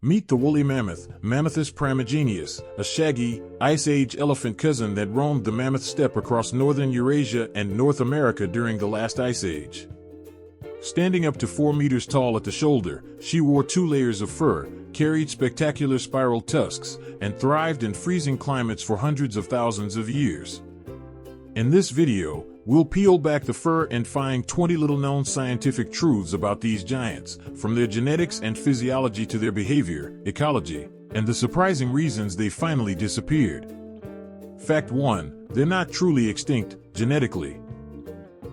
Meet the woolly mammoth, Mammothus primigenius, a shaggy, Ice Age elephant cousin that roamed the mammoth steppe across northern Eurasia and North America during the last ice age. Standing up to 4 meters tall at the shoulder, she wore 2 layers of fur, carried spectacular spiral tusks, and thrived in freezing climates for hundreds of thousands of years. In this video, we'll peel back the fur and find 20 little-known scientific truths about these giants, from their genetics and physiology to their behavior, ecology, and the surprising reasons they finally disappeared. Fact 1. They're not truly extinct, genetically.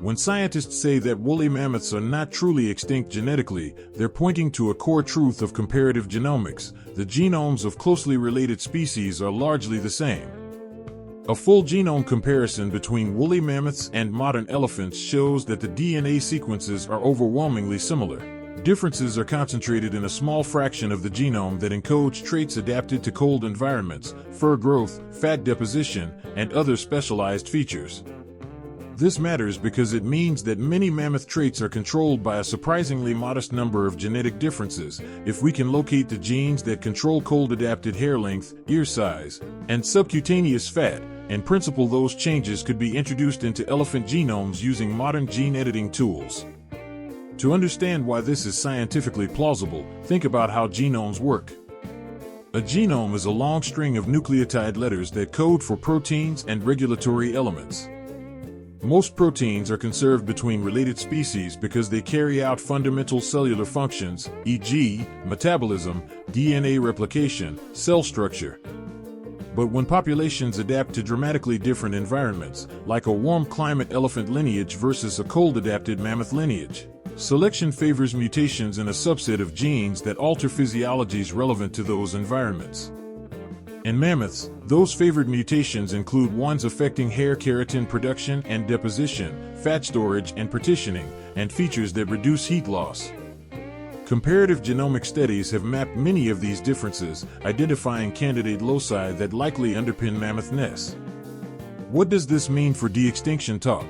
When scientists say that woolly mammoths are not truly extinct genetically, they're pointing to a core truth of comparative genomics. The genomes of closely related species are largely the same. A full genome comparison between woolly mammoths and modern elephants shows that the DNA sequences are overwhelmingly similar. Differences are concentrated in a small fraction of the genome that encodes traits adapted to cold environments, fur growth, fat deposition, and other specialized features. This matters because it means that many mammoth traits are controlled by a surprisingly modest number of genetic differences. If we can locate the genes that control cold-adapted hair length, ear size, and subcutaneous fat, in principle those changes could be introduced into elephant genomes using modern gene editing tools. To understand why this is scientifically plausible, think about how genomes work. A genome is a long string of nucleotide letters that code for proteins and regulatory elements. Most proteins are conserved between related species because they carry out fundamental cellular functions, e.g., metabolism, DNA replication, cell structure. But when populations adapt to dramatically different environments, like a warm climate elephant lineage versus a cold-adapted mammoth lineage, selection favors mutations in a subset of genes that alter physiologies relevant to those environments. In mammoths, those favored mutations include ones affecting hair keratin production and deposition, fat storage and partitioning, and features that reduce heat loss. Comparative genomic studies have mapped many of these differences, identifying candidate loci that likely underpin mammoth-ness. What does this mean for de-extinction talk?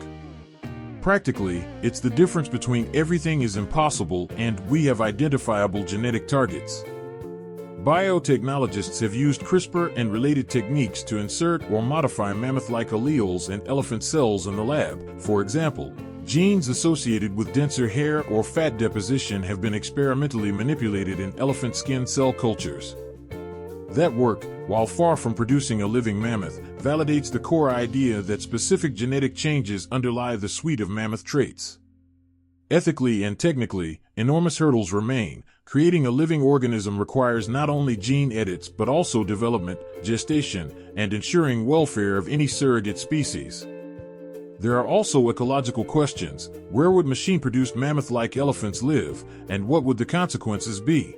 Practically, it's the difference between everything is impossible and we have identifiable genetic targets. Biotechnologists have used CRISPR and related techniques to insert or modify mammoth-like alleles in elephant cells in the lab. For example, genes associated with denser hair or fat deposition have been experimentally manipulated in elephant skin cell cultures. That work, while far from producing a living mammoth, validates the core idea that specific genetic changes underlie the suite of mammoth traits. Ethically and technically, enormous hurdles remain. Creating a living organism requires not only gene edits but also development, gestation, and ensuring welfare of any surrogate species. There are also ecological questions. Where would machine-produced mammoth-like elephants live, and what would the consequences be?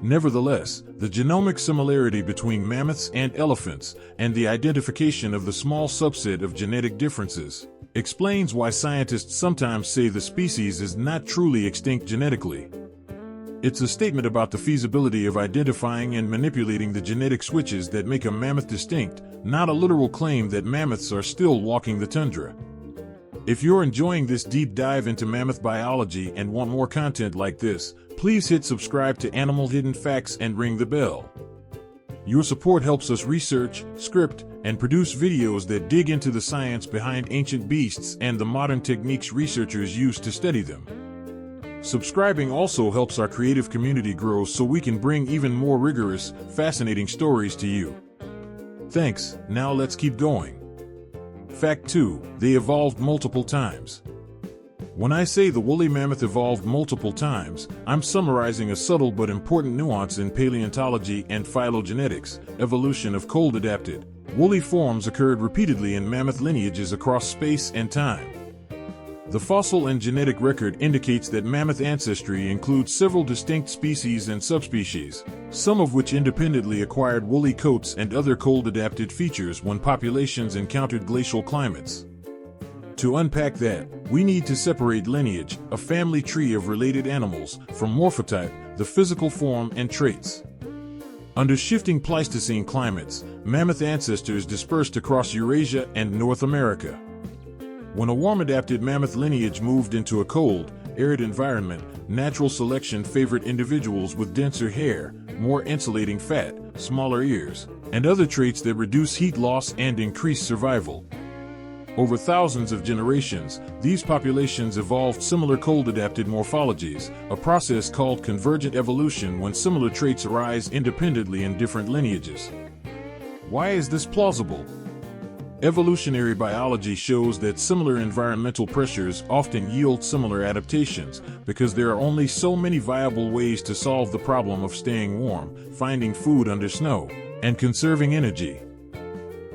Nevertheless, the genomic similarity between mammoths and elephants, and the identification of the small subset of genetic differences, explains why scientists sometimes say the species is not truly extinct genetically. It's a statement about the feasibility of identifying and manipulating the genetic switches that make a mammoth distinct, not a literal claim that mammoths are still walking the tundra. If you're enjoying this deep dive into mammoth biology and want more content like this, please hit subscribe to Animal Hidden Facts and ring the bell. Your support helps us research, script, and produce videos that dig into the science behind ancient beasts and the modern techniques researchers use to study them. Subscribing also helps our creative community grow so we can bring even more rigorous, fascinating stories to you. Thanks, now let's keep going. Fact 2. They evolved multiple times. When I say the woolly mammoth evolved multiple times, I'm summarizing a subtle but important nuance in paleontology and phylogenetics. Evolution of cold-adapted, woolly forms occurred repeatedly in mammoth lineages across space and time. The fossil and genetic record indicates that mammoth ancestry includes several distinct species and subspecies, some of which independently acquired woolly coats and other cold-adapted features when populations encountered glacial climates. To unpack that, we need to separate lineage, a family tree of related animals, from morphotype, the physical form and traits. Under shifting Pleistocene climates, mammoth ancestors dispersed across Eurasia and North America. When a warm-adapted mammoth lineage moved into a cold, arid environment, natural selection favored individuals with denser hair, more insulating fat, smaller ears, and other traits that reduce heat loss and increase survival. Over thousands of generations, these populations evolved similar cold-adapted morphologies, a process called convergent evolution when similar traits arise independently in different lineages. Why is this plausible? Evolutionary biology shows that similar environmental pressures often yield similar adaptations because there are only so many viable ways to solve the problem of staying warm, finding food under snow, and conserving energy.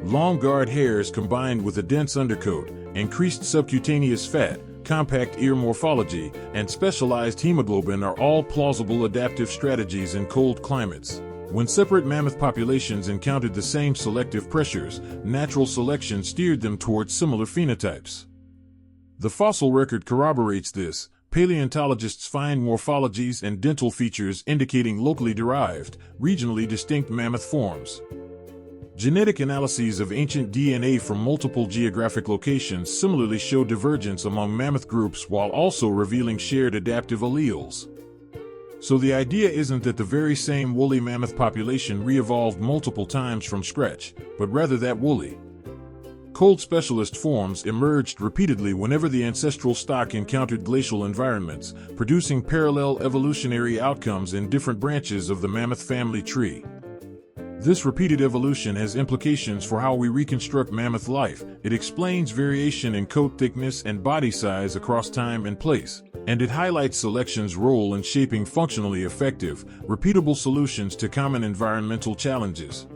Long guard hairs combined with a dense undercoat, increased subcutaneous fat, compact ear morphology, and specialized hemoglobin are all plausible adaptive strategies in cold climates. When separate mammoth populations encountered the same selective pressures, natural selection steered them towards similar phenotypes. The fossil record corroborates this. Paleontologists find morphologies and dental features indicating locally derived, regionally distinct mammoth forms. Genetic analyses of ancient DNA from multiple geographic locations similarly show divergence among mammoth groups while also revealing shared adaptive alleles. So the idea isn't that the very same woolly mammoth population re-evolved multiple times from scratch, but rather that woolly, cold specialist forms emerged repeatedly whenever the ancestral stock encountered glacial environments, producing parallel evolutionary outcomes in different branches of the mammoth family tree. This repeated evolution has implications for how we reconstruct mammoth life. It explains variation in coat thickness and body size across time and place, and it highlights selection's role in shaping functionally effective, repeatable solutions to common environmental challenges.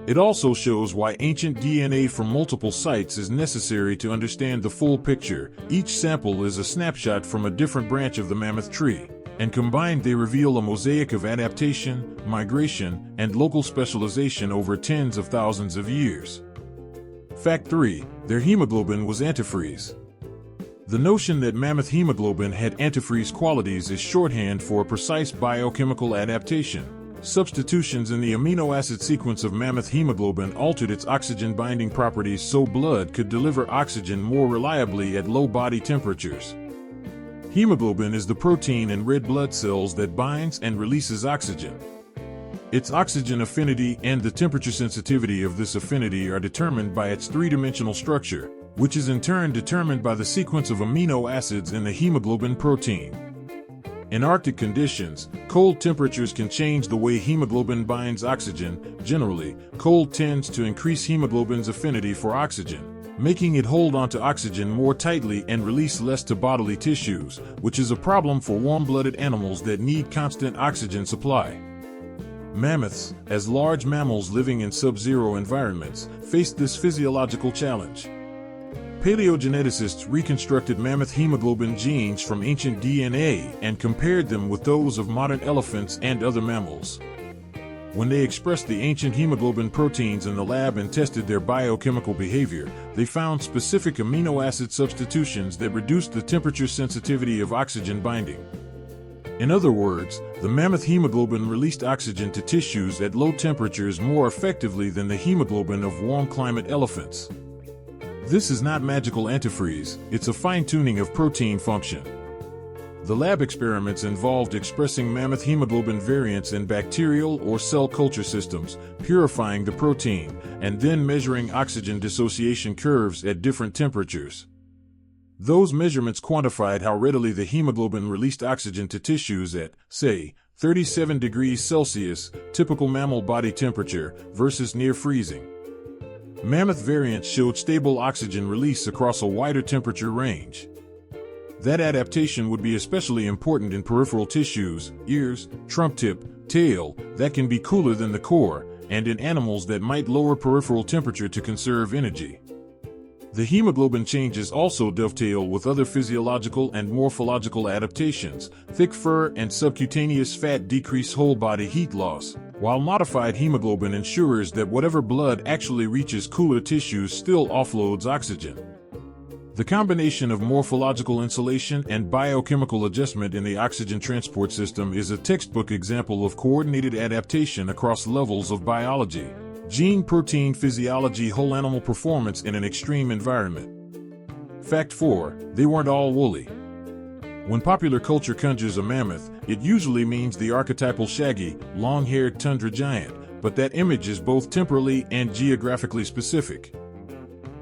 It also shows why ancient DNA from multiple sites is necessary to understand the full picture. Each sample is a snapshot from a different branch of the mammoth tree, and combined they reveal a mosaic of adaptation, migration, and local specialization over tens of thousands of years. Fact 3. Their hemoglobin was antifreeze. The notion that mammoth hemoglobin had antifreeze qualities is shorthand for a precise biochemical adaptation. Substitutions in the amino acid sequence of mammoth hemoglobin altered its oxygen-binding properties so blood could deliver oxygen more reliably at low body temperatures. Hemoglobin is the protein in red blood cells that binds and releases oxygen. Its oxygen affinity and the temperature sensitivity of this affinity are determined by its three-dimensional structure, which is in turn determined by the sequence of amino acids in the hemoglobin protein. In Arctic conditions, cold temperatures can change the way hemoglobin binds oxygen. Generally, cold tends to increase hemoglobin's affinity for oxygen, making it hold onto oxygen more tightly and release less to bodily tissues, which is a problem for warm-blooded animals that need constant oxygen supply. Mammoths, as large mammals living in sub-zero environments, faced this physiological challenge. Paleogeneticists reconstructed mammoth hemoglobin genes from ancient DNA and compared them with those of modern elephants and other mammals. When they expressed the ancient hemoglobin proteins in the lab and tested their biochemical behavior, they found specific amino acid substitutions that reduced the temperature sensitivity of oxygen binding. In other words, the mammoth hemoglobin released oxygen to tissues at low temperatures more effectively than the hemoglobin of warm-climate elephants. This is not magical antifreeze, it's a fine-tuning of protein function. The lab experiments involved expressing mammoth hemoglobin variants in bacterial or cell culture systems, purifying the protein, and then measuring oxygen dissociation curves at different temperatures. Those measurements quantified how readily the hemoglobin released oxygen to tissues at, say, 37 degrees Celsius, typical mammal body temperature, versus near freezing. Mammoth variants showed stable oxygen release across a wider temperature range. That adaptation would be especially important in peripheral tissues, ears, trunk tip, tail, that can be cooler than the core, and in animals that might lower peripheral temperature to conserve energy. The hemoglobin changes also dovetail with other physiological and morphological adaptations. Thick fur and subcutaneous fat decrease whole body heat loss, while modified hemoglobin ensures that whatever blood actually reaches cooler tissues still offloads oxygen. The combination of morphological insulation and biochemical adjustment in the oxygen transport system is a textbook example of coordinated adaptation across levels of biology: gene, protein, physiology, whole animal performance in an extreme environment. Fact 4. They weren't all woolly. When popular culture conjures a mammoth, it usually means the archetypal shaggy, long-haired tundra giant, but that image is both temporally and geographically specific.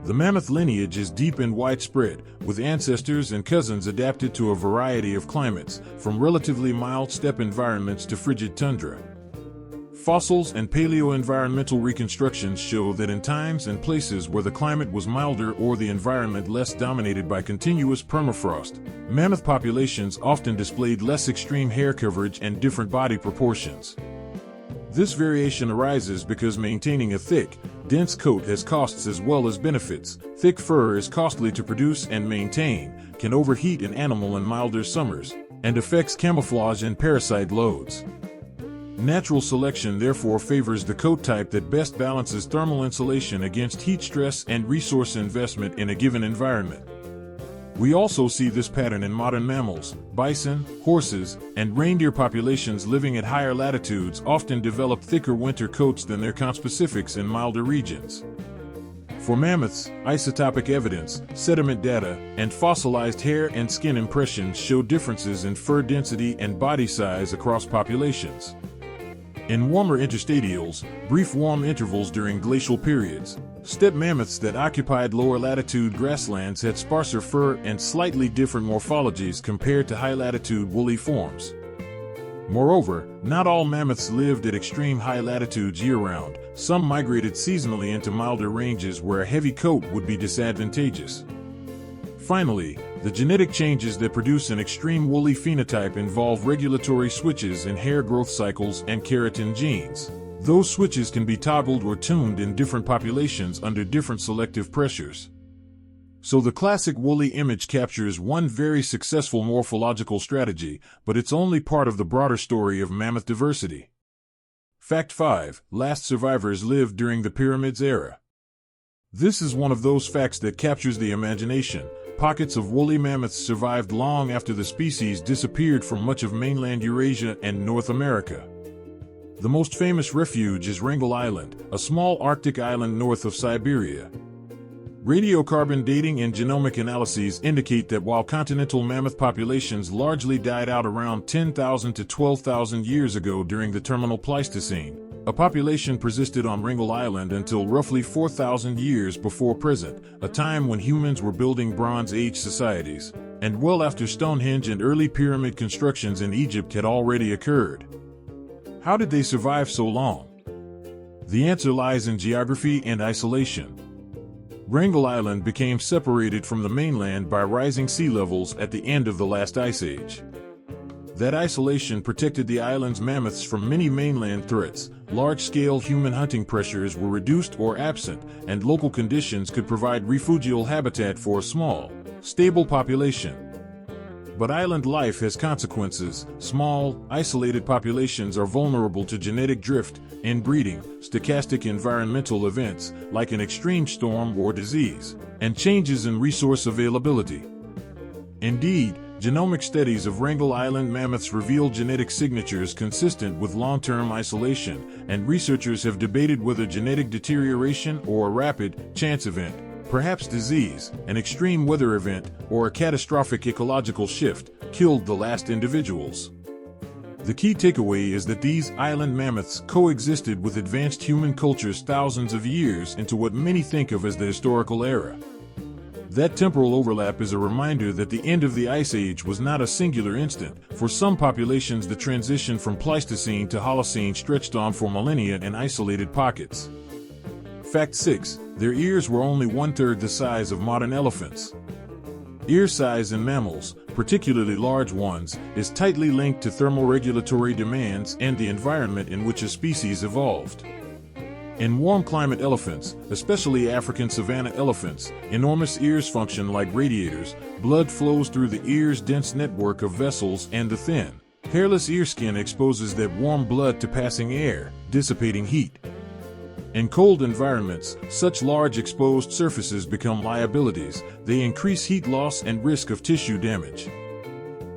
The mammoth lineage is deep and widespread, with ancestors and cousins adapted to a variety of climates, from relatively mild steppe environments to frigid tundra. Fossils and paleo-environmental reconstructions show that in times and places where the climate was milder or the environment less dominated by continuous permafrost, mammoth populations often displayed less extreme hair coverage and different body proportions. This variation arises because maintaining a thick, dense coat has costs as well as benefits. Thick fur is costly to produce and maintain, can overheat an animal in milder summers, and affects camouflage and parasite loads. Natural selection therefore favors the coat type that best balances thermal insulation against heat stress and resource investment in a given environment. We also see this pattern in modern mammals. Bison, horses, and reindeer populations living at higher latitudes often develop thicker winter coats than their conspecifics in milder regions. For mammoths, isotopic evidence, sediment data, and fossilized hair and skin impressions show differences in fur density and body size across populations. In warmer interstadials, brief warm intervals during glacial periods, steppe mammoths that occupied lower latitude grasslands had sparser fur and slightly different morphologies compared to high latitude woolly forms. Moreover, not all mammoths lived at extreme high latitudes year-round. Some migrated seasonally into milder ranges where a heavy coat would be disadvantageous. Finally, the genetic changes that produce an extreme woolly phenotype involve regulatory switches in hair growth cycles and keratin genes. Those switches can be toggled or tuned in different populations under different selective pressures. So the classic woolly image captures one very successful morphological strategy, but it's only part of the broader story of mammoth diversity. Fact 5. Last survivors lived during the Pyramids era. This is one of those facts that captures the imagination. Pockets of woolly mammoths survived long after the species disappeared from much of mainland Eurasia and North America. The most famous refuge is Wrangel Island, a small Arctic island north of Siberia. Radiocarbon dating and genomic analyses indicate that while continental mammoth populations largely died out around 10,000 to 12,000 years ago during the terminal Pleistocene, a population persisted on Wrangel Island until roughly 4,000 years before present, a time when humans were building Bronze Age societies, and well after Stonehenge and early pyramid constructions in Egypt had already occurred. How did they survive so long? The answer lies in geography and isolation. Wrangel Island became separated from the mainland by rising sea levels at the end of the last ice age. That isolation protected the island's mammoths from many mainland threats. Large-scale human hunting pressures were reduced or absent, and local conditions could provide refugial habitat for a small, stable population. But island life has consequences. Small, isolated populations are vulnerable to genetic drift, inbreeding, stochastic environmental events, like an extreme storm or disease, and changes in resource availability. Indeed, genomic studies of Wrangel Island mammoths reveal genetic signatures consistent with long-term isolation, and researchers have debated whether genetic deterioration or a rapid, chance event, perhaps disease, an extreme weather event, or a catastrophic ecological shift, killed the last individuals. The key takeaway is that these island mammoths coexisted with advanced human cultures thousands of years into what many think of as the historical era. That temporal overlap is a reminder that the end of the Ice Age was not a singular instant. For some populations, the transition from Pleistocene to Holocene stretched on for millennia in isolated pockets. Fact 6. Their ears were only one-third the size of modern elephants. Ear size in mammals, particularly large ones, is tightly linked to thermoregulatory demands and the environment in which a species evolved. In warm climate elephants, especially African savanna elephants, enormous ears function like radiators. Blood flows through the ear's dense network of vessels, and the thin, hairless ear skin exposes that warm blood to passing air, dissipating heat. In cold environments, such large exposed surfaces become liabilities. They increase heat loss and risk of tissue damage.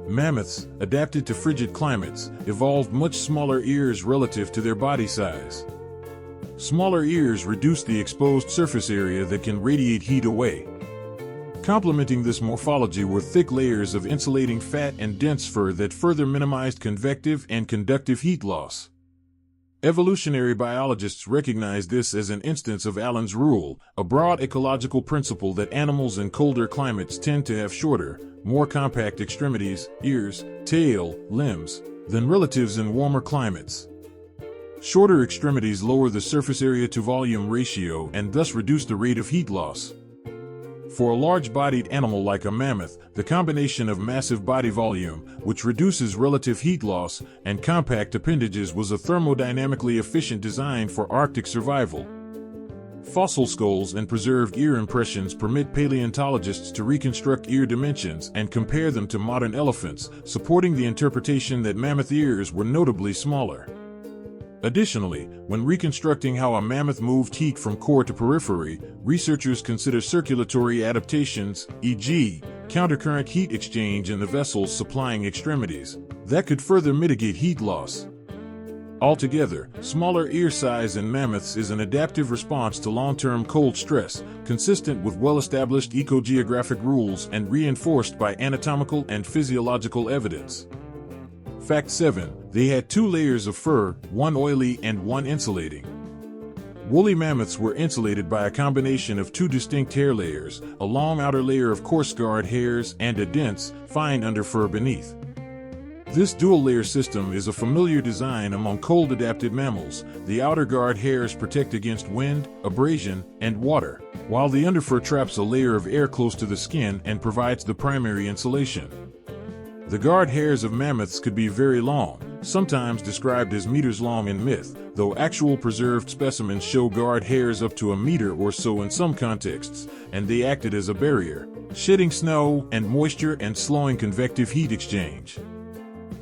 Mammoths, adapted to frigid climates, evolved much smaller ears relative to their body size. Smaller ears reduce the exposed surface area that can radiate heat away. Complementing this morphology were thick layers of insulating fat and dense fur that further minimized convective and conductive heat loss. Evolutionary biologists recognize this as an instance of Allen's rule, a broad ecological principle that animals in colder climates tend to have shorter, more compact extremities, ears, tail, limbs, than relatives in warmer climates. Shorter extremities lower the surface area to volume ratio and thus reduce the rate of heat loss. For a large-bodied animal like a mammoth, the combination of massive body volume, which reduces relative heat loss, and compact appendages was a thermodynamically efficient design for Arctic survival. Fossil skulls and preserved ear impressions permit paleontologists to reconstruct ear dimensions and compare them to modern elephants, supporting the interpretation that mammoth ears were notably smaller. Additionally, when reconstructing how a mammoth moved heat from core to periphery, researchers consider circulatory adaptations, e.g., countercurrent heat exchange in the vessels supplying extremities, that could further mitigate heat loss. Altogether, smaller ear size in mammoths is an adaptive response to long-term cold stress, consistent with well-established ecogeographic rules and reinforced by anatomical and physiological evidence. Fact 7. They had 2 layers of fur, one oily and one insulating. Woolly mammoths were insulated by a combination of 2 distinct hair layers, a long outer layer of coarse guard hairs and a dense, fine underfur beneath. This dual-layer system is a familiar design among cold-adapted mammals. The outer guard hairs protect against wind, abrasion, and water, while the underfur traps a layer of air close to the skin and provides the primary insulation. The guard hairs of mammoths could be very long, sometimes described as meters long in myth, though actual preserved specimens show guard hairs up to a meter or so in some contexts, and they acted as a barrier, shedding snow and moisture and slowing convective heat exchange.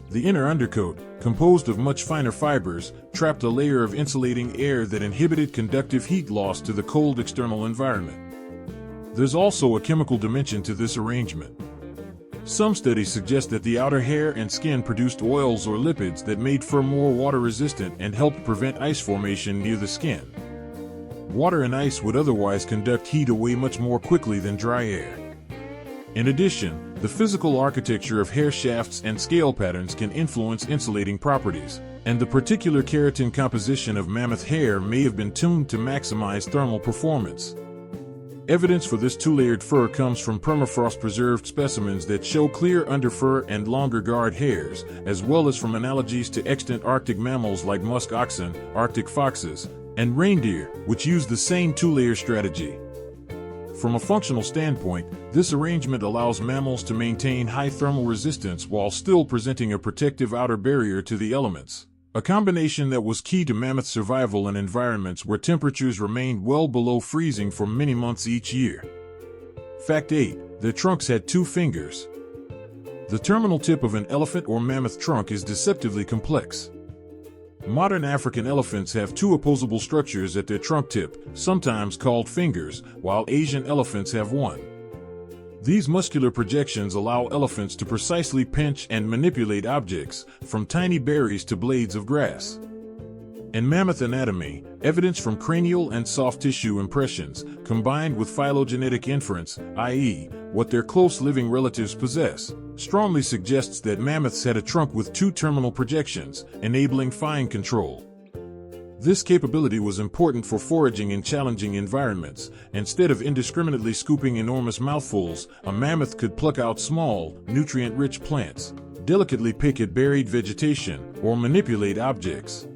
The inner undercoat, composed of much finer fibers, trapped a layer of insulating air that inhibited conductive heat loss to the cold external environment. There's also a chemical dimension to this arrangement. Some studies suggest that the outer hair and skin produced oils or lipids that made fur more water-resistant and helped prevent ice formation near the skin. Water and ice would otherwise conduct heat away much more quickly than dry air. In addition, the physical architecture of hair shafts and scale patterns can influence insulating properties, and the particular keratin composition of mammoth hair may have been tuned to maximize thermal performance. Evidence for this 2-layered fur comes from permafrost-preserved specimens that show clear underfur and longer guard hairs, as well as from analogies to extant Arctic mammals like musk oxen, Arctic foxes, and reindeer, which use the same 2-layer strategy. From a functional standpoint, this arrangement allows mammals to maintain high thermal resistance while still presenting a protective outer barrier to the elements. A combination that was key to mammoth survival in environments where temperatures remained well below freezing for many months each year. Fact 8. Their trunks had 2 fingers. The terminal tip of an elephant or mammoth trunk is deceptively complex. Modern African elephants have 2 opposable structures at their trunk tip, sometimes called fingers, while Asian elephants have 1. These muscular projections allow elephants to precisely pinch and manipulate objects, from tiny berries to blades of grass. In mammoth anatomy, evidence from cranial and soft tissue impressions, combined with phylogenetic inference, i.e., what their close living relatives possess, strongly suggests that mammoths had a trunk with 2 terminal projections, enabling fine control. This capability was important for foraging in challenging environments. Instead of indiscriminately scooping enormous mouthfuls, a mammoth could pluck out small, nutrient-rich plants, delicately pick at buried vegetation, or manipulate objects.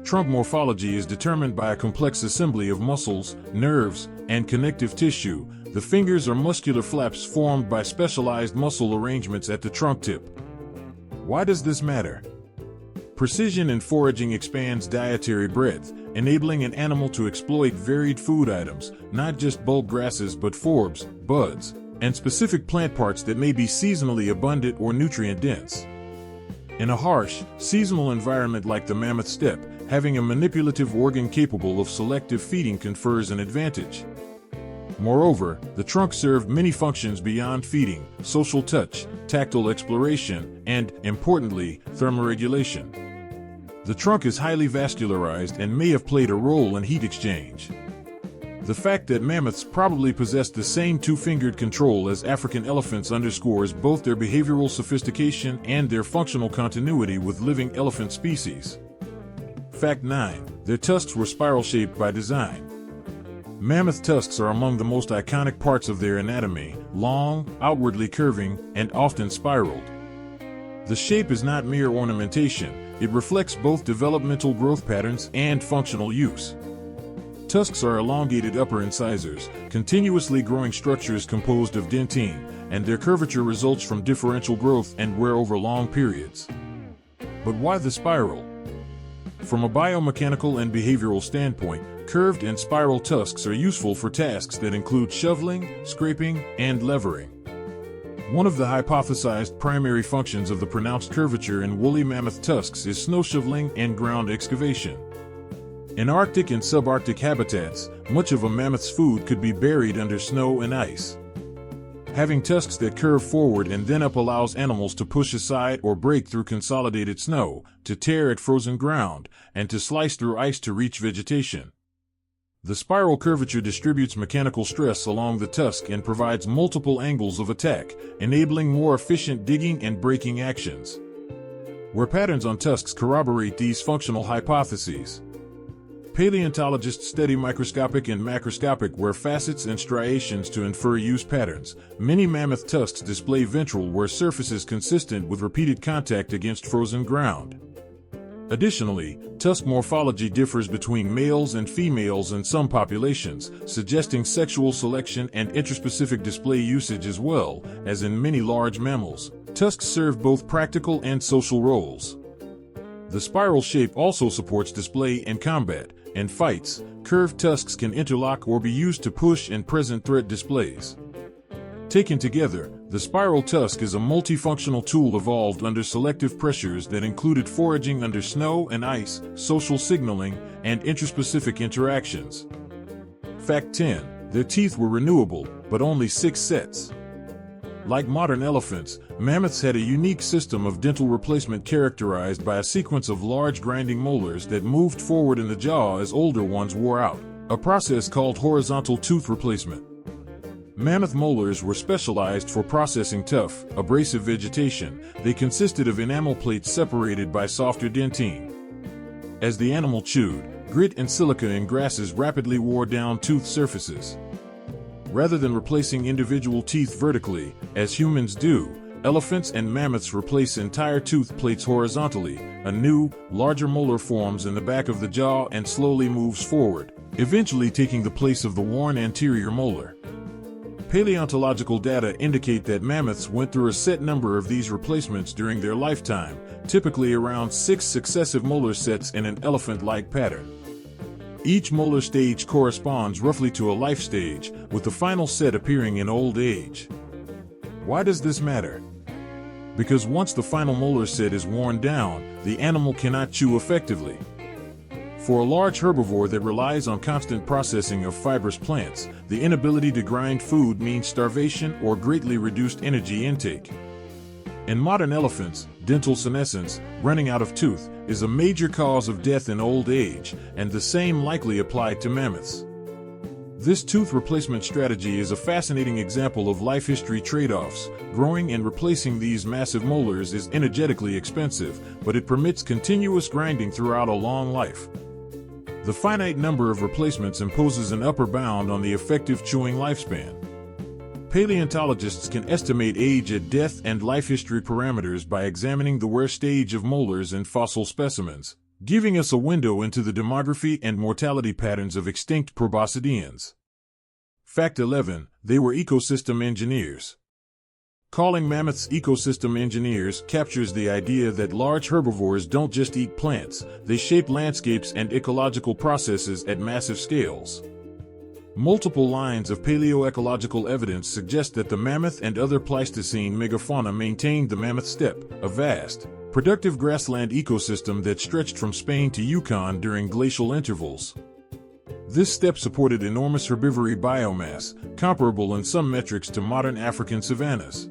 Trunk morphology is determined by a complex assembly of muscles, nerves, and connective tissue. The fingers are muscular flaps formed by specialized muscle arrangements at the trunk tip. Why does this matter? Precision in foraging expands dietary breadth, enabling an animal to exploit varied food items, not just bulb grasses but forbs, buds, and specific plant parts that may be seasonally abundant or nutrient-dense. In a harsh, seasonal environment like the mammoth steppe, having a manipulative organ capable of selective feeding confers an advantage. Moreover, the trunk served many functions beyond feeding: social touch, tactile exploration, and, importantly, thermoregulation. The trunk is highly vascularized and may have played a role in heat exchange. The fact that mammoths probably possessed the same two-fingered control as African elephants underscores both their behavioral sophistication and their functional continuity with living elephant species. Fact 9. Their tusks were spiral-shaped by design. Mammoth tusks are among the most iconic parts of their anatomy, long, outwardly curving, and often spiraled. The shape is not mere ornamentation, it reflects both developmental growth patterns and functional use. Tusks are elongated upper incisors, continuously growing structures composed of dentine, and their curvature results from differential growth and wear over long periods. But why the spiral? From a biomechanical and behavioral standpoint, curved and spiral tusks are useful for tasks that include shoveling, scraping, and levering. One of the hypothesized primary functions of the pronounced curvature in woolly mammoth tusks is snow shoveling and ground excavation. In Arctic and subarctic habitats, much of a mammoth's food could be buried under snow and ice. Having tusks that curve forward and then up allows animals to push aside or break through consolidated snow, to tear at frozen ground, and to slice through ice to reach vegetation. The spiral curvature distributes mechanical stress along the tusk and provides multiple angles of attack, enabling more efficient digging and breaking actions. Where patterns on tusks corroborate these functional hypotheses. Paleontologists study microscopic and macroscopic wear facets and striations to infer use patterns. Many mammoth tusks display ventral wear surfaces consistent with repeated contact against frozen ground. Additionally, tusk morphology differs between males and females in some populations, suggesting sexual selection and interspecific display usage as well, as in many large mammals. Tusks serve both practical and social roles. The spiral shape also supports display in combat. In fights, curved tusks can interlock or be used to push and present threat displays. Taken together, the spiral tusk is a multifunctional tool evolved under selective pressures that included foraging under snow and ice, social signaling, and interspecific interactions. Fact 10. Their teeth were renewable, but only 6 sets. Like modern elephants, mammoths had a unique system of dental replacement characterized by a sequence of large grinding molars that moved forward in the jaw as older ones wore out, a process called horizontal tooth replacement. Mammoth molars were specialized for processing tough, abrasive vegetation. They consisted of enamel plates separated by softer dentine. As the animal chewed, grit and silica in grasses rapidly wore down tooth surfaces. Rather than replacing individual teeth vertically, as humans do, elephants and mammoths replace entire tooth plates horizontally. A new, larger molar forms in the back of the jaw and slowly moves forward, eventually taking the place of the worn anterior molar. Paleontological data indicate that mammoths went through a set number of these replacements during their lifetime, typically around 6 successive molar sets in an elephant-like pattern. Each molar stage corresponds roughly to a life stage, with the final set appearing in old age. Why does this matter? Because once the final molar set is worn down, the animal cannot chew effectively. For a large herbivore that relies on constant processing of fibrous plants, the inability to grind food means starvation or greatly reduced energy intake. In modern elephants, dental senescence, running out of tooth, is a major cause of death in old age, and the same likely applied to mammoths. This tooth replacement strategy is a fascinating example of life history trade-offs. Growing and replacing these massive molars is energetically expensive, but it permits continuous grinding throughout a long life. The finite number of replacements imposes an upper bound on the effective chewing lifespan. Paleontologists can estimate age at death and life history parameters by examining the wear stage of molars in fossil specimens, giving us a window into the demography and mortality patterns of extinct proboscideans. Fact 11. They were ecosystem engineers. Calling mammoths ecosystem engineers captures the idea that large herbivores don't just eat plants, they shape landscapes and ecological processes at massive scales. Multiple lines of paleoecological evidence suggest that the mammoth and other Pleistocene megafauna maintained the mammoth steppe, a vast, productive grassland ecosystem that stretched from Spain to Yukon during glacial intervals. This steppe supported enormous herbivory biomass, comparable in some metrics to modern African savannas.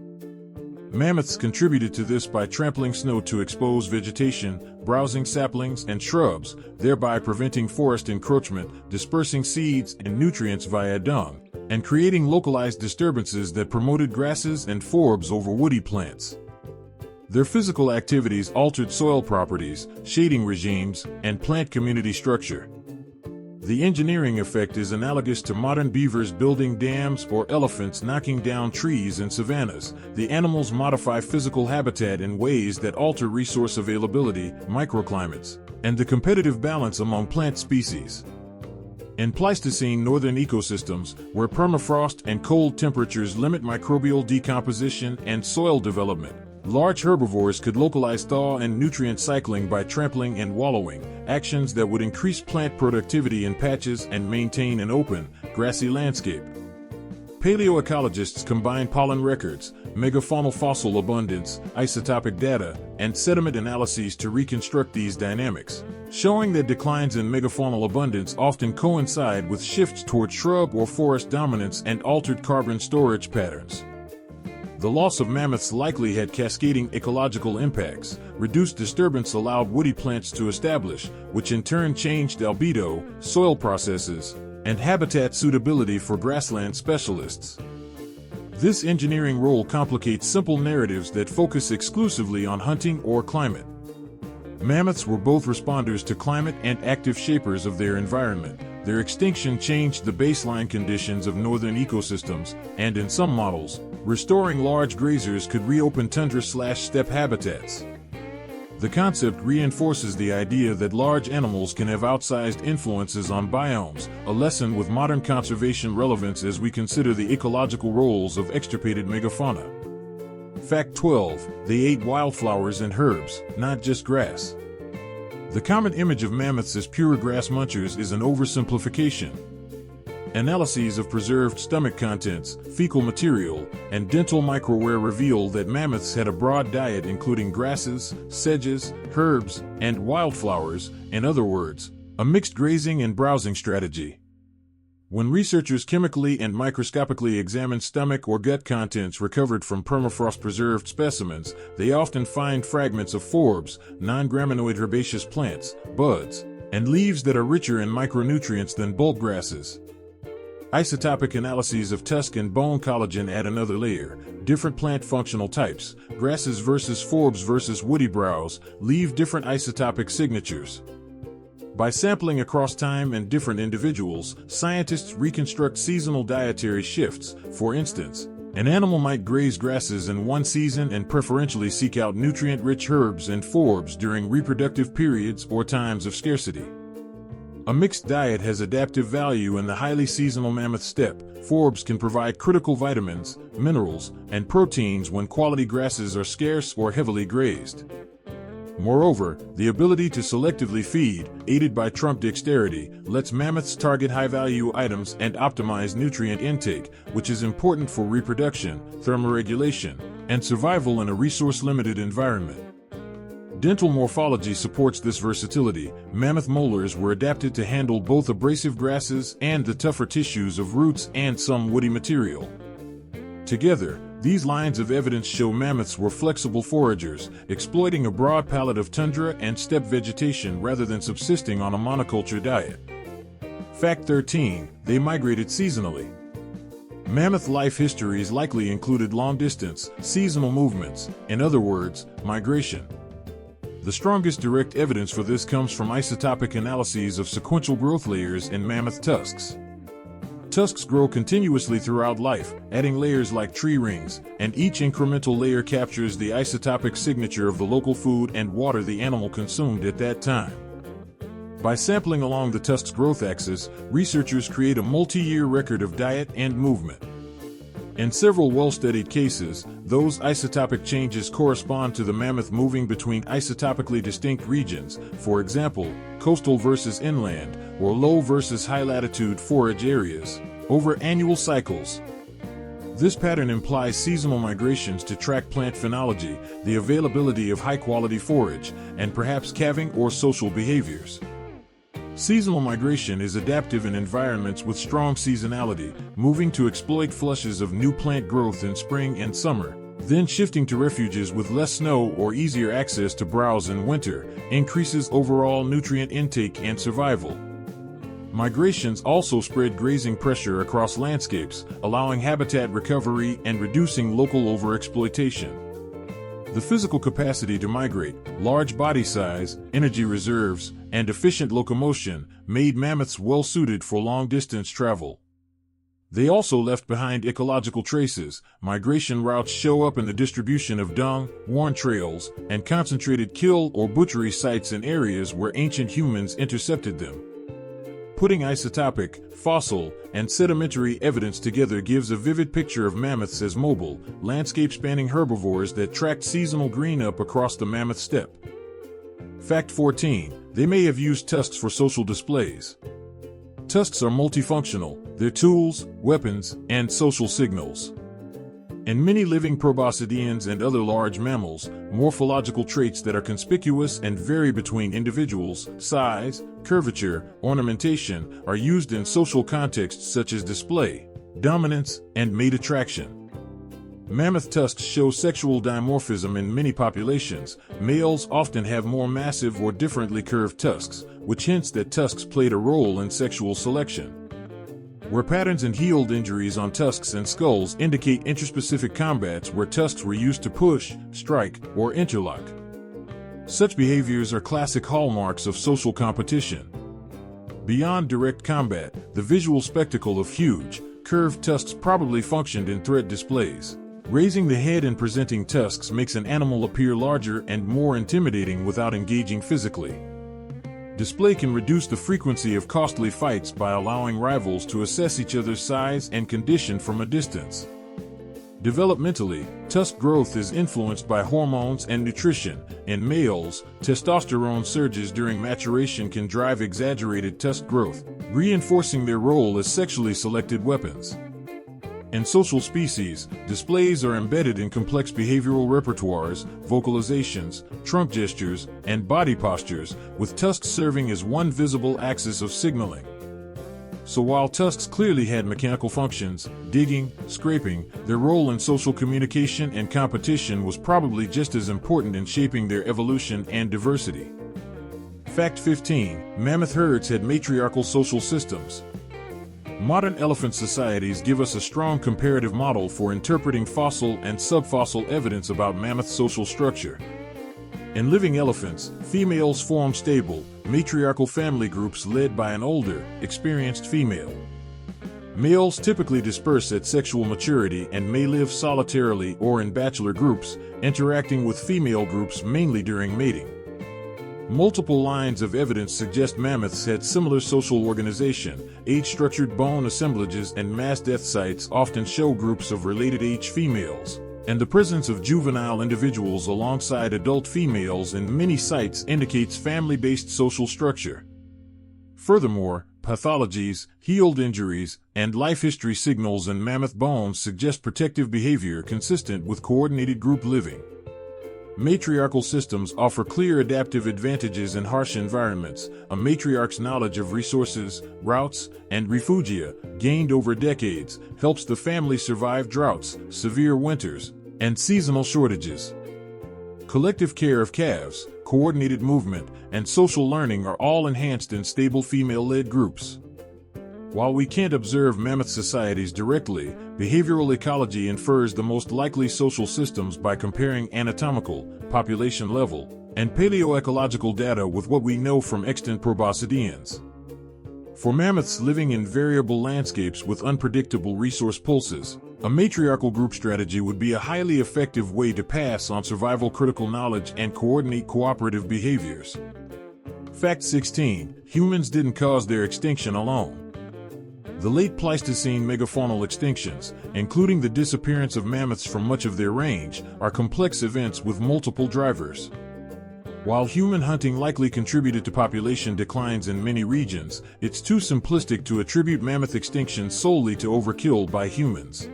Mammoths contributed to this by trampling snow to expose vegetation, browsing saplings and shrubs, thereby preventing forest encroachment, dispersing seeds and nutrients via dung, and creating localized disturbances that promoted grasses and forbs over woody plants. Their physical activities altered soil properties, shading regimes, and plant community structure. The engineering effect is analogous to modern beavers building dams or elephants knocking down trees in savannas. The animals modify physical habitat in ways that alter resource availability, microclimates, and the competitive balance among plant species. In Pleistocene northern ecosystems, where permafrost and cold temperatures limit microbial decomposition and soil development, large herbivores could localize thaw and nutrient cycling by trampling and wallowing, actions that would increase plant productivity in patches and maintain an open, grassy landscape. Paleoecologists combine pollen records, megafaunal fossil abundance, isotopic data, and sediment analyses to reconstruct these dynamics, showing that declines in megafaunal abundance often coincide with shifts toward shrub or forest dominance and altered carbon storage patterns. The loss of mammoths likely had cascading ecological impacts. Reduced disturbance allowed woody plants to establish, which in turn changed albedo, soil processes, and habitat suitability for grassland specialists. This engineering role complicates simple narratives that focus exclusively on hunting or climate. Mammoths were both responders to climate and active shapers of their environment. Their extinction changed the baseline conditions of northern ecosystems, and in some models, restoring large grazers could reopen tundra/steppe habitats. The concept reinforces the idea that large animals can have outsized influences on biomes, a lesson with modern conservation relevance as we consider the ecological roles of extirpated megafauna. Fact 12. They ate wildflowers and herbs, not just grass. The common image of mammoths as pure grass munchers is an oversimplification. Analyses of preserved stomach contents, fecal material, and dental microware reveal that mammoths had a broad diet including grasses, sedges, herbs, and wildflowers, in other words, a mixed grazing and browsing strategy. When researchers chemically and microscopically examine stomach or gut contents recovered from permafrost-preserved specimens, they often find fragments of forbs, non-graminoid herbaceous plants, buds, and leaves that are richer in micronutrients than bulb grasses. Isotopic analyses of tusk and bone collagen add another layer. Different plant functional types, grasses versus forbs versus woody browse, leave different isotopic signatures. By sampling across time and different individuals, scientists reconstruct seasonal dietary shifts. For instance, an animal might graze grasses in one season and preferentially seek out nutrient-rich herbs and forbs during reproductive periods or times of scarcity. A mixed diet has adaptive value in the highly seasonal mammoth steppe. Forbs can provide critical vitamins, minerals, and proteins when quality grasses are scarce or heavily grazed. Moreover, the ability to selectively feed, aided by trunk dexterity, lets mammoths target high-value items and optimize nutrient intake, which is important for reproduction, thermoregulation, and survival in a resource-limited environment. Dental morphology supports this versatility. Mammoth molars were adapted to handle both abrasive grasses and the tougher tissues of roots and some woody material. Together, these lines of evidence show mammoths were flexible foragers, exploiting a broad palette of tundra and steppe vegetation rather than subsisting on a monoculture diet. Fact 13. They migrated seasonally. Mammoth life histories likely included long-distance, seasonal movements, in other words, migration. The strongest direct evidence for this comes from isotopic analyses of sequential growth layers in mammoth tusks. Tusks grow continuously throughout life, adding layers like tree rings, and each incremental layer captures the isotopic signature of the local food and water the animal consumed at that time. By sampling along the tusk's growth axis, researchers create a multi-year record of diet and movement. In several well-studied cases, those isotopic changes correspond to the mammoth moving between isotopically distinct regions, for example, coastal versus inland, or low versus high-latitude forage areas, over annual cycles. This pattern implies seasonal migrations to track plant phenology, the availability of high-quality forage, and perhaps calving or social behaviors. Seasonal migration is adaptive in environments with strong seasonality, moving to exploit flushes of new plant growth in spring and summer, Then shifting to refuges with less snow or easier access to browse in winter increases overall nutrient intake and survival. Migrations also spread grazing pressure across landscapes, allowing habitat recovery and reducing local overexploitation. The physical capacity to migrate, large body size, energy reserves, and efficient locomotion made mammoths well suited for long-distance travel. They also left behind ecological traces. Migration routes show up in the distribution of dung, worn trails, and concentrated kill or butchery sites in areas where ancient humans intercepted them. Putting isotopic, fossil, and sedimentary evidence together gives a vivid picture of mammoths as mobile, landscape-spanning herbivores that tracked seasonal green-up across the mammoth steppe. Fact 14. They may have used tusks for social displays. Tusks are multifunctional. They're tools, weapons, and social signals. In many living proboscideans and other large mammals, morphological traits that are conspicuous and vary between individuals, size, curvature, ornamentation, are used in social contexts such as display, dominance, and mate attraction. Mammoth tusks show sexual dimorphism in many populations. Males often have more massive or differently curved tusks, which hints that tusks played a role in sexual selection. Where patterns and healed injuries on tusks and skulls indicate interspecific combats where tusks were used to push, strike, or interlock. Such behaviors are classic hallmarks of social competition. Beyond direct combat, the visual spectacle of huge, curved tusks probably functioned in threat displays. Raising the head and presenting tusks makes an animal appear larger and more intimidating without engaging physically. Display can reduce the frequency of costly fights by allowing rivals to assess each other's size and condition from a distance. Developmentally, tusk growth is influenced by hormones and nutrition. In males, testosterone surges during maturation can drive exaggerated tusk growth, reinforcing their role as sexually selected weapons. In social species, displays are embedded in complex behavioral repertoires, vocalizations, trunk gestures, and body postures, with tusks serving as one visible axis of signaling. So while tusks clearly had mechanical functions, digging, scraping, their role in social communication and competition was probably just as important in shaping their evolution and diversity. Fact 15. Mammoth herds had matriarchal social systems. Modern elephant societies give us a strong comparative model for interpreting fossil and subfossil evidence about mammoth social structure. In living elephants, females form stable, matriarchal family groups led by an older, experienced female. Males typically disperse at sexual maturity and may live solitarily or in bachelor groups, interacting with female groups mainly during mating. Multiple lines of evidence suggest mammoths had similar social organization. Age-structured bone assemblages and mass death sites often show groups of related age females, and the presence of juvenile individuals alongside adult females in many sites indicates family-based social structure. Furthermore, pathologies, healed injuries, and life history signals in mammoth bones suggest protective behavior consistent with coordinated group living. Matriarchal systems offer clear adaptive advantages in harsh environments. A matriarch's knowledge of resources, routes, and refugia, gained over decades, helps the family survive droughts, severe winters, and seasonal shortages. Collective care of calves, coordinated movement, and social learning are all enhanced in stable female-led groups. While we can't observe mammoth societies directly, behavioral ecology infers the most likely social systems by comparing anatomical, population level, and paleoecological data with what we know from extant proboscideans. For mammoths living in variable landscapes with unpredictable resource pulses, a matriarchal group strategy would be a highly effective way to pass on survival-critical knowledge and coordinate cooperative behaviors. Fact 16. Humans didn't cause their extinction alone. The late Pleistocene megafaunal extinctions, including the disappearance of mammoths from much of their range, are complex events with multiple drivers. While human hunting likely contributed to population declines in many regions, it's too simplistic to attribute mammoth extinction solely to overkill by humans.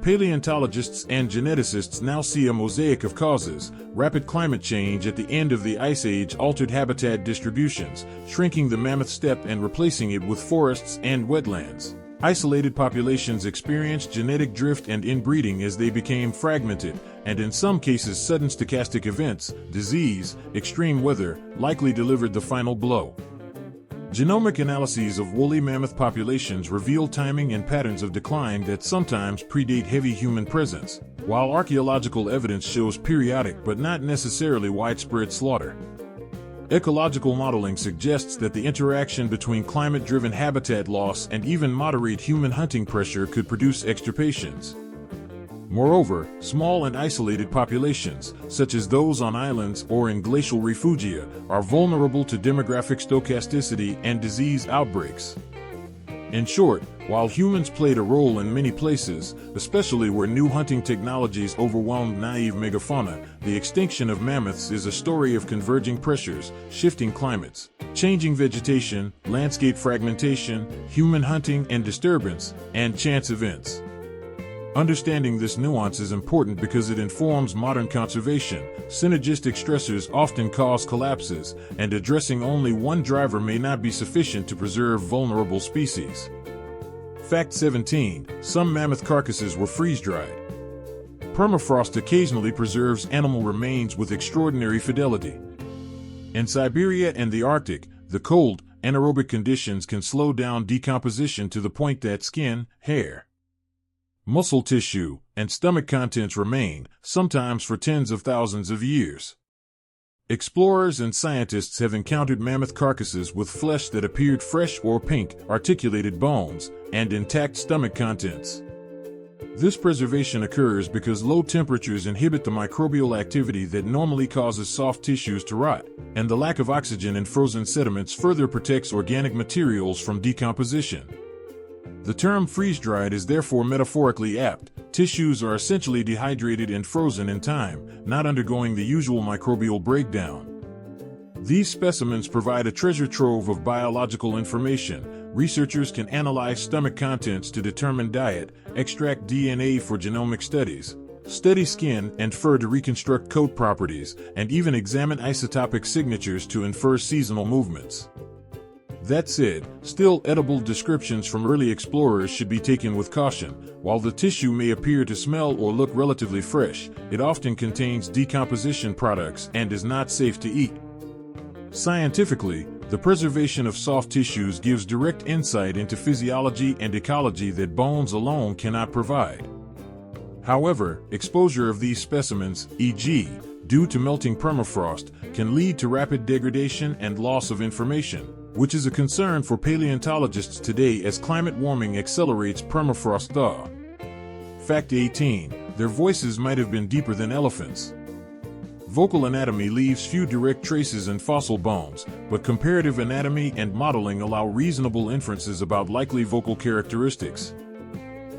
Paleontologists and geneticists now see a mosaic of causes. Rapid climate change at the end of the Ice Age altered habitat distributions, shrinking the mammoth steppe and replacing it with forests and wetlands. Isolated populations experienced genetic drift and inbreeding as they became fragmented, and in some cases sudden stochastic events, disease, extreme weather, likely delivered the final blow. Genomic analyses of woolly mammoth populations reveal timing and patterns of decline that sometimes predate heavy human presence, while archaeological evidence shows periodic but not necessarily widespread slaughter. Ecological modeling suggests that the interaction between climate-driven habitat loss and even moderate human hunting pressure could produce extirpations. Moreover, small and isolated populations, such as those on islands or in glacial refugia, are vulnerable to demographic stochasticity and disease outbreaks. In short, while humans played a role in many places, especially where new hunting technologies overwhelmed naive megafauna, the extinction of mammoths is a story of converging pressures, shifting climates, changing vegetation, landscape fragmentation, human hunting and disturbance, and chance events. Understanding this nuance is important because it informs modern conservation. Synergistic stressors often cause collapses, and addressing only one driver may not be sufficient to preserve vulnerable species. Fact 17. Some mammoth carcasses were freeze-dried. Permafrost occasionally preserves animal remains with extraordinary fidelity. In Siberia and the Arctic, the cold, anaerobic conditions can slow down decomposition to the point that skin, hair, muscle tissue, and stomach contents remain, sometimes for tens of thousands of years. Explorers and scientists have encountered mammoth carcasses with flesh that appeared fresh or pink, articulated bones, and intact stomach contents. This preservation occurs because low temperatures inhibit the microbial activity that normally causes soft tissues to rot, and the lack of oxygen in frozen sediments further protects organic materials from decomposition. The term freeze-dried is therefore metaphorically apt. Tissues are essentially dehydrated and frozen in time, not undergoing the usual microbial breakdown. These specimens provide a treasure trove of biological information. Researchers can analyze stomach contents to determine diet, extract DNA for genomic studies, study skin and fur to reconstruct coat properties, and even examine isotopic signatures to infer seasonal movements. That said, still edible descriptions from early explorers should be taken with caution. While the tissue may appear to smell or look relatively fresh, it often contains decomposition products and is not safe to eat. Scientifically, the preservation of soft tissues gives direct insight into physiology and ecology that bones alone cannot provide. However, exposure of these specimens, e.g., due to melting permafrost, can lead to rapid degradation and loss of information, which is a concern for paleontologists today as climate warming accelerates permafrost thaw. Fact 18. Their voices might have been deeper than elephants. Vocal anatomy leaves few direct traces in fossil bones, but comparative anatomy and modeling allow reasonable inferences about likely vocal characteristics.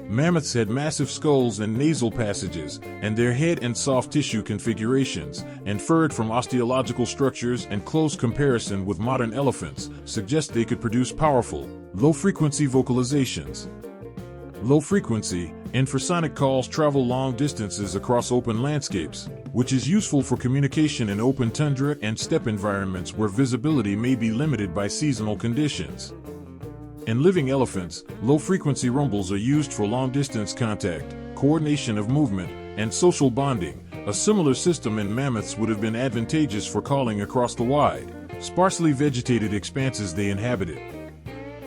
Mammoths had massive skulls and nasal passages, and their head and soft tissue configurations, inferred from osteological structures and close comparison with modern elephants, suggest they could produce powerful, low-frequency vocalizations. Low-frequency, infrasonic calls travel long distances across open landscapes, which is useful for communication in open tundra and steppe environments where visibility may be limited by seasonal conditions. In living elephants, low-frequency rumbles are used for long-distance contact, coordination of movement, and social bonding. A similar system in mammoths would have been advantageous for calling across the wide, sparsely vegetated expanses they inhabited.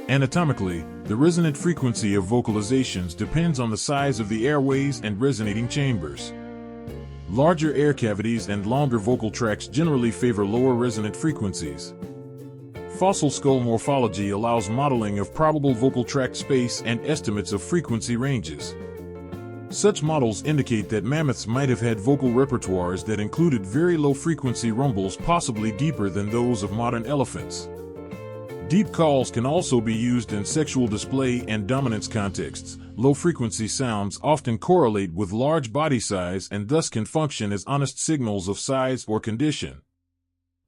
Anatomically, the resonant frequency of vocalizations depends on the size of the airways and resonating chambers. Larger air cavities and longer vocal tracts generally favor lower resonant frequencies. Fossil skull morphology allows modeling of probable vocal tract space and estimates of frequency ranges. Such models indicate that mammoths might have had vocal repertoires that included very low-frequency rumbles, possibly deeper than those of modern elephants. Deep calls can also be used in sexual display and dominance contexts. Low-frequency sounds often correlate with large body size and thus can function as honest signals of size or condition.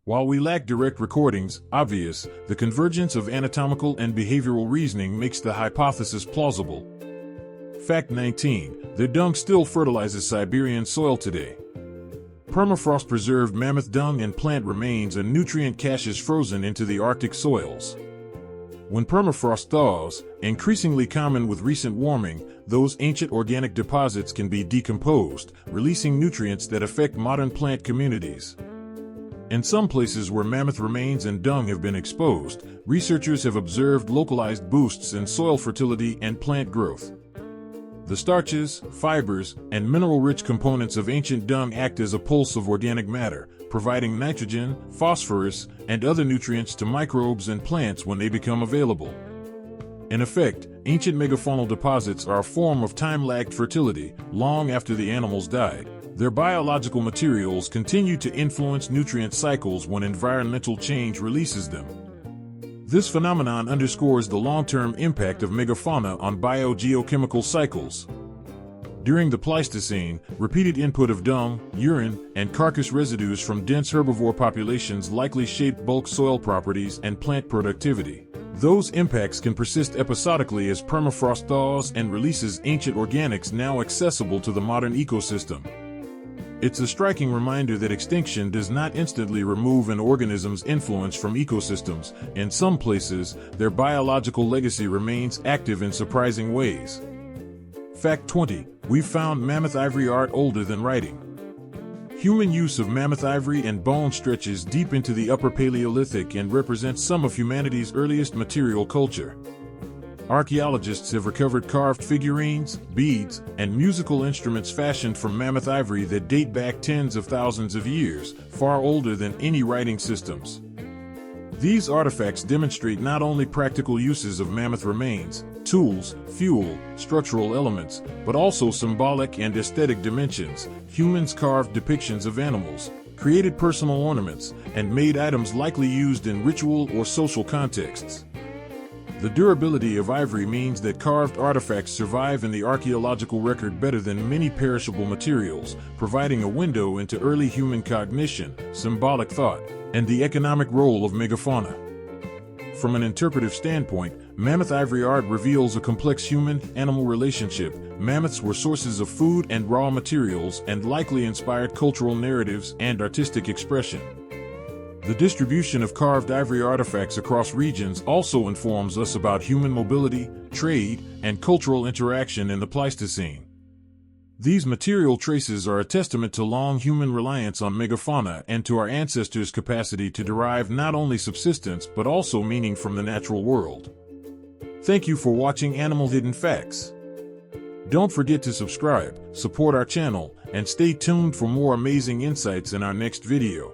While we lack direct recordings, the convergence of anatomical and behavioral reasoning makes the hypothesis plausible. Fact 19. Their dung still fertilizes Siberian soil today. Permafrost-preserved mammoth dung and plant remains are nutrient caches frozen into the Arctic soils. When permafrost thaws, increasingly common with recent warming, those ancient organic deposits can be decomposed, releasing nutrients that affect modern plant communities. In some places where mammoth remains and dung have been exposed, researchers have observed localized boosts in soil fertility and plant growth. The starches, fibers, and mineral-rich components of ancient dung act as a pulse of organic matter, providing nitrogen, phosphorus, and other nutrients to microbes and plants when they become available. In effect, ancient megafaunal deposits are a form of time-lagged fertility, long after the animals died. Their biological materials continue to influence nutrient cycles when environmental change releases them. This phenomenon underscores the long-term impact of megafauna on biogeochemical cycles. During the Pleistocene, repeated input of dung, urine, and carcass residues from dense herbivore populations likely shaped bulk soil properties and plant productivity. Those impacts can persist episodically as permafrost thaws and releases ancient organics now accessible to the modern ecosystem. It's a striking reminder that extinction does not instantly remove an organism's influence from ecosystems. In some places, their biological legacy remains active in surprising ways. Fact 20. We've found mammoth ivory art older than writing. Human use of mammoth ivory and bone stretches deep into the Upper Paleolithic and represents some of humanity's earliest material culture. Archaeologists have recovered carved figurines, beads, and musical instruments fashioned from mammoth ivory that date back tens of thousands of years, far older than any writing systems. These artifacts demonstrate not only practical uses of mammoth remains, tools, fuel, structural elements, but also symbolic and aesthetic dimensions. Humans carved depictions of animals, created personal ornaments, and made items likely used in ritual or social contexts. The durability of ivory means that carved artifacts survive in the archaeological record better than many perishable materials, providing a window into early human cognition, symbolic thought, and the economic role of megafauna. From an interpretive standpoint, mammoth ivory art reveals a complex human-animal relationship. Mammoths were sources of food and raw materials and likely inspired cultural narratives and artistic expression. The distribution of carved ivory artifacts across regions also informs us about human mobility, trade, and cultural interaction in the Pleistocene. These material traces are a testament to long human reliance on megafauna and to our ancestors' capacity to derive not only subsistence but also meaning from the natural world. Thank you for watching Animal Hidden Facts. Don't forget to subscribe, support our channel, and stay tuned for more amazing insights in our next video.